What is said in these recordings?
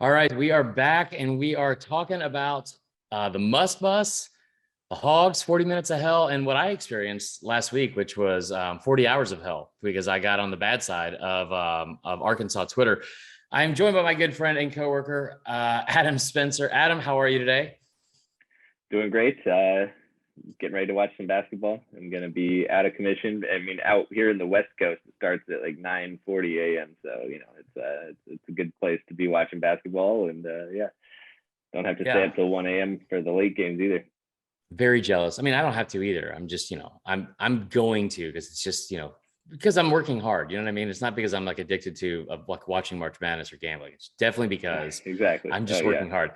All right, we are back and we are talking about the Muss Bus, the Hogs, 40 minutes of hell, and what I experienced last week, which was 40 hours of hell because I got on the bad side of Arkansas Twitter. I am joined by my good friend and coworker, Adam Spencer. Adam, how are you today? Doing great. Getting ready to watch some basketball. I'm going to be out of commission. I mean, out here in the West Coast, it starts at like 9:40 a.m. So, it's a good place to be watching basketball. And don't have to stay up till 1 a.m. for the late games either. Very jealous. I mean, I don't have to either. I'm just, I'm going to, because it's just, because I'm working hard. You know what I mean? It's not because I'm like addicted to like watching March Madness or gambling. It's definitely because exactly. I'm just working hard.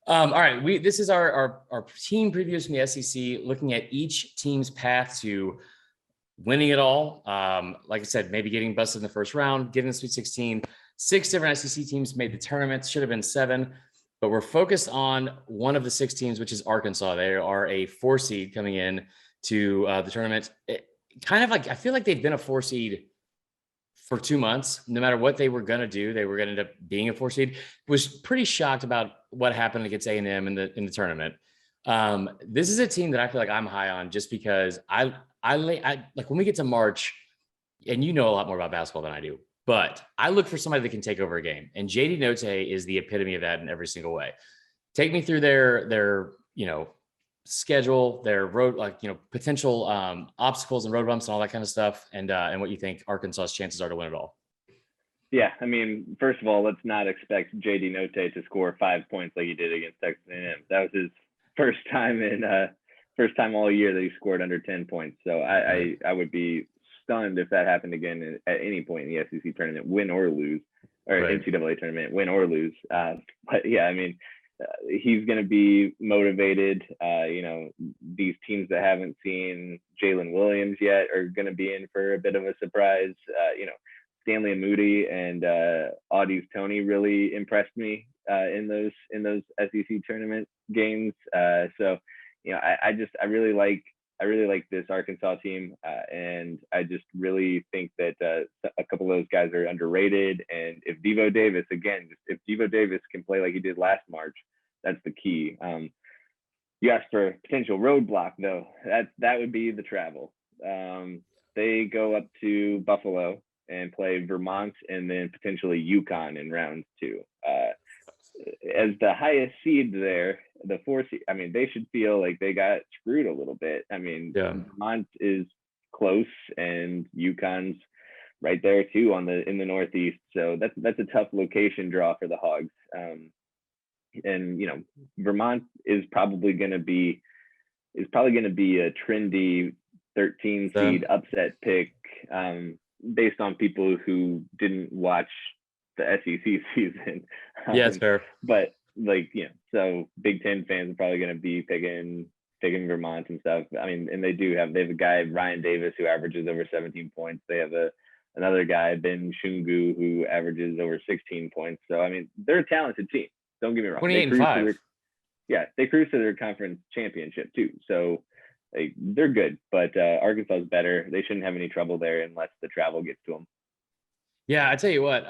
All right. This is our team previews from the SEC, looking at each team's path to winning it all. Like I said, maybe getting busted in the first round, getting the Sweet 16. 6 different SEC teams made the tournament. Should have been 7, but we're focused on one of the 6 teams, which is Arkansas. They are a 4 seed coming in to the tournament. Kind of like, I feel like they've been a 4 seed for 2 months. No matter what they were going to do, they were going to end up being a 4 seed. Was pretty shocked about what happened against A&M in the tournament. This is a team that I feel like I'm high on just because I like when we get to March, and you know a lot more about basketball than I do, but I look for somebody that can take over a game. And JD Note is the epitome of that in every single way. Take me through their schedule, their road, potential obstacles and road bumps and all that kind of stuff, and what you think Arkansas's chances are to win it all. Yeah, I mean, first of all, let's not expect JD Note to score 5 points like he did against Texas A&M. That was his first time all year that he scored under 10 points. So I would be stunned if that happened again at any point in the SEC tournament, win or lose, or NCAA tournament, win or lose. But yeah, I mean, he's going to be motivated. These teams that haven't seen Jalen Williams yet are going to be in for a bit of a surprise. Stanley Moody and Audie's Tony really impressed me in those SEC tournament games. So I really like this Arkansas team, and I just really think that a couple of those guys are underrated. And if Devo Davis can play like he did last March, that's the key. You asked for potential roadblock though. That would be the travel. They go up to Buffalo and play Vermont and then potentially UConn in round 2. As the highest seed there, the 4 seed, I mean, they should feel like they got screwed a little bit. I mean, Vermont is close and UConn's right there too in the Northeast. So that's a tough location draw for the Hogs. And Vermont is probably going to be a trendy 13 seed upset pick, based on people who didn't watch the SEC season. Yeah, it's fair. But so Big Ten fans are probably going to be picking Vermont and stuff. I mean, and they have a guy, Ryan Davis, who averages over 17 points. They have another guy, Ben Shungu, who averages over 16 points. So, I mean, they're a talented team. Don't get me wrong. 28-5. They cruise to their conference championship too. So they're good, but Arkansas is better. They shouldn't have any trouble there unless the travel gets to them. Yeah, I tell you what,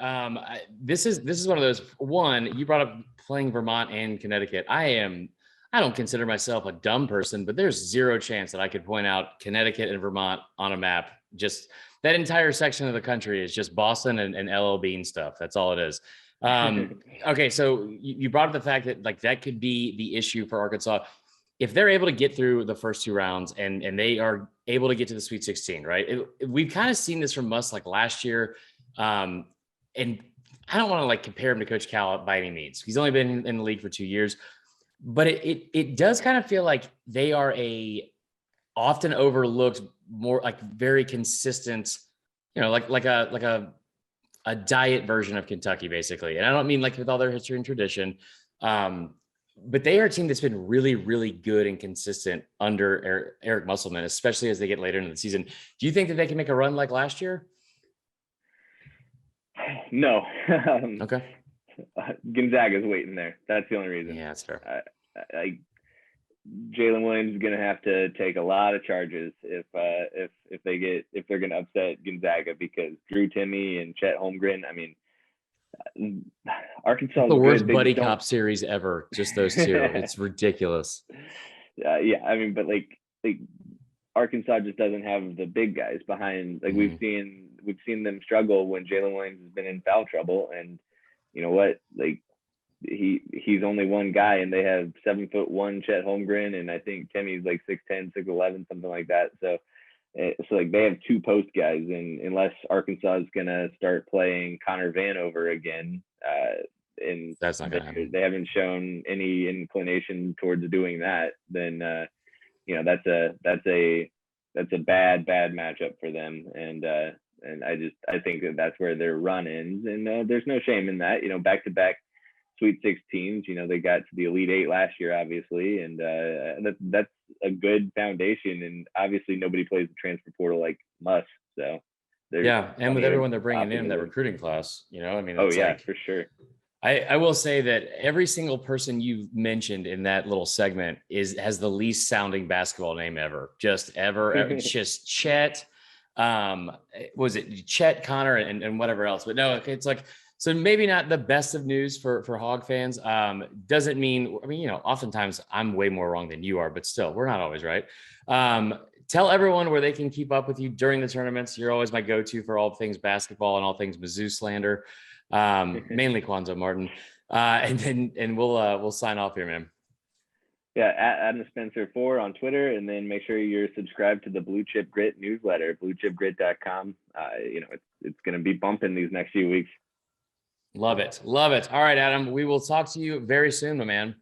this is one of those. One, you brought up playing Vermont and Connecticut. I don't consider myself a dumb person, but there's zero chance that I could point out Connecticut and Vermont on a map. Just that entire section of the country is just Boston and LL Bean stuff. That's all it is. Okay, so you brought up the fact that that could be the issue for Arkansas. If they're able to get through the first 2 rounds and they are able to get to the Sweet 16, right? We've kind of seen this from Muss last year. And I don't want to compare him to Coach Cal by any means. He's only been in the league for 2 years, but it does kind of feel like they are a often overlooked, more very consistent, like a diet version of Kentucky, basically. And I don't mean with all their history and tradition, but they are a team that's been really, really good and consistent under Eric Musselman, especially as they get later into the season. Do you think that they can make a run like last year? No. Okay. Gonzaga's waiting there. That's the only reason. Yeah, that's fair. Jalen Williams is going to have to take a lot of charges if they're going to upset Gonzaga, because Drew Timme and Chet Holmgren, I mean, Arkansas is The worst good. They buddy just don't. cop series ever. Just those two. It's ridiculous. Yeah, I mean, but like Arkansas just doesn't have the big guys behind. Like we've seen them struggle when Jalen Williams has been in foul trouble, and you know what? Like he's only one guy, and they have 7'1" Chet Holmgren, and I think Timmy's like 6'10", 6'11", something like that. So like they have two post guys, and unless Arkansas is gonna start playing Connor Vanover again, and That's not gonna happen. they haven't shown any inclination towards doing that, then you know that's a bad matchup for them, and I think that's where their run ends, and there's no shame in that. You know, back to back Sweet 16s. You know, they got to the Elite Eight last year, obviously, and that's a good foundation. And obviously, nobody plays the transfer portal like Muss. So yeah, and with everyone they're bringing in that recruiting class, you know, I mean, it's like, for sure. I will say that every single person you mentioned in that little segment has the least sounding basketball name ever. Just ever. It's just Chet. Was it Chet, Connor, and whatever else? But no, it's like, so maybe not the best of news for Hog fans. Doesn't mean, I mean, you know, oftentimes I'm way more wrong than you are, but still, we're not always right. Tell everyone where they can keep up with you during the tournaments. You're always my go-to for all things basketball and all things Mizzou slander. Mainly Quanzo Martin. And we'll sign off here, man. Yeah, at Adam Spencer 4 on Twitter, and then make sure you're subscribed to the Blue Chip Grit newsletter, bluechipgrit.com. You know, it's going to be bumping these next few weeks. Love it. All right, Adam, we will talk to you very soon, my man.